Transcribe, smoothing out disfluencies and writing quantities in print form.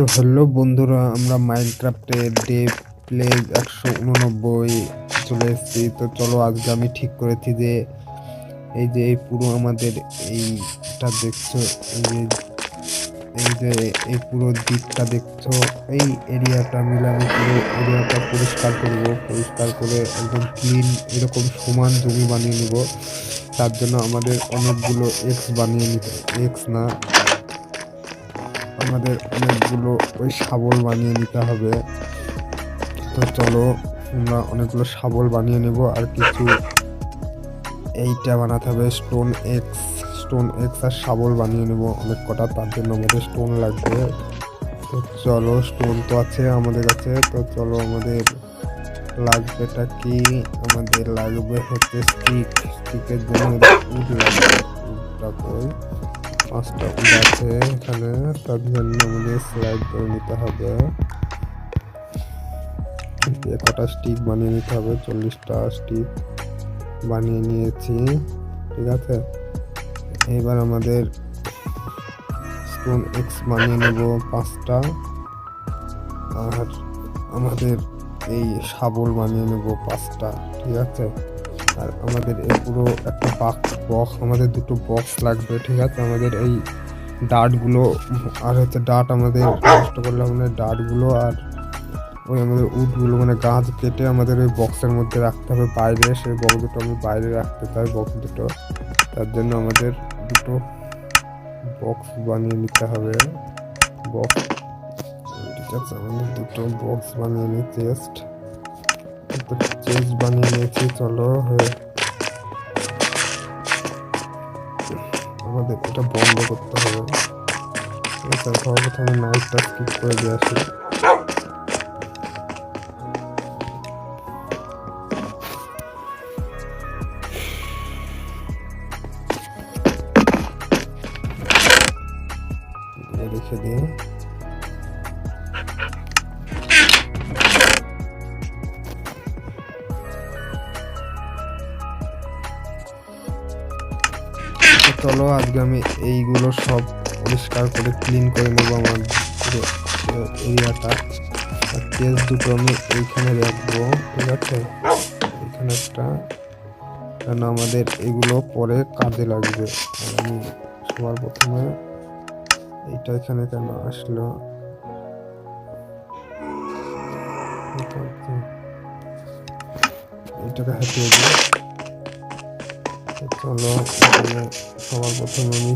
তো হ্যালো বন্ধুরা, আমরা মাইনক্রাফটে ডে প্লে 189 চলে এসেছি। তো চলো, আজকে আমি ঠিক করেছি যে এই পুরো আমাদের এইটা দেখছো, এই পুরো দিকটা দেখছো, এই এরিয়াটা মিলে আমি পুরো এরিয়াটা পরিষ্কার করব। পরিষ্কার করে একদম ক্লিন এরকম সমান জমি বানিয়ে নিব। তার জন্য আমাদের অনেকগুলো এক্স বানিয়ে নিতে, এক্স না, আমাদের অনেকগুলো ওই শাবল বানিয়ে নিতে হবে। তো চলো, আমরা অনেকগুলো শাবল বানিয়ে নেব আর কিছু এইটা বানাতে হবে স্টোন এক্স আর শাবল বানিয়ে নেব অনেক কটা। তার জন্য আমাদের স্টোন লাগবে। তো চলো, স্টোন তো আছে আমাদের কাছে। তো চলো, আমাদের লাগবেটা কি? আমাদের লাগবে হচ্ছে স্টিকের জন্য উড লাগবে। উডটা কই? 5টা উড আছে এখানে। তার জন্য আমাদের স্লাইড করে নিতে হবে। কটা স্টিক বানিয়ে নিতে হবে, 40টা স্টিক বানিয়ে নিয়েছি। ঠিক আছে, এবার আমাদের স্টোন এক্স বানিয়ে নেব 5টা, আর আমাদের এই শাবল বানিয়ে নেব 5টা। ঠিক আছে, আর আমাদের এই পুরো একটা বক্স, আমাদের 2টো বক্স লাগবে। ঠিক আছে, আমাদের এই ডাটগুলো আর হচ্ছে ডাট আমাদের নষ্ট করলে আমাদের ডাটগুলো আর ওই আমাদের উডগুলো মানে গাছ কেটে আমাদের ওই বক্সের মধ্যে রাখতে হবে বাইরে। সেই বক্স দুটো আমি বাইরে রাখতে চাই, বক্স দুটো। তার জন্য আমাদের 2টো বক্স বানিয়ে নিতে হবে। বক্স, ঠিক আছে, আমাদের 2টো বক্স বানিয়ে নিই। চেস্ট বানিয়ে নিয়েছি। চলো, আমাদের এটা বন্ধ করতে হবে। ঠিক আছে, সর্বপ্রথমে নাইটটা স্কিপ করে দিয়ে আসি। রেখে দিয়ে চলো, আজকে আমি এইগুলো সব পরিষ্কার করে ক্লিন করে নেবো আমার পুরো এরিয়াটা। আর চেস্ট দুটো আমি এইখানে রাখবো। ঠিক আছে, এখানে একটা, কারণ আমাদের এগুলো পরে কাজে লাগবে। আর আমি সবার প্রথমে এইটা এখানে কেন আসলো, এইটাকে হাঁটিয়ে দিই। চলো, সবার প্রথমে আমি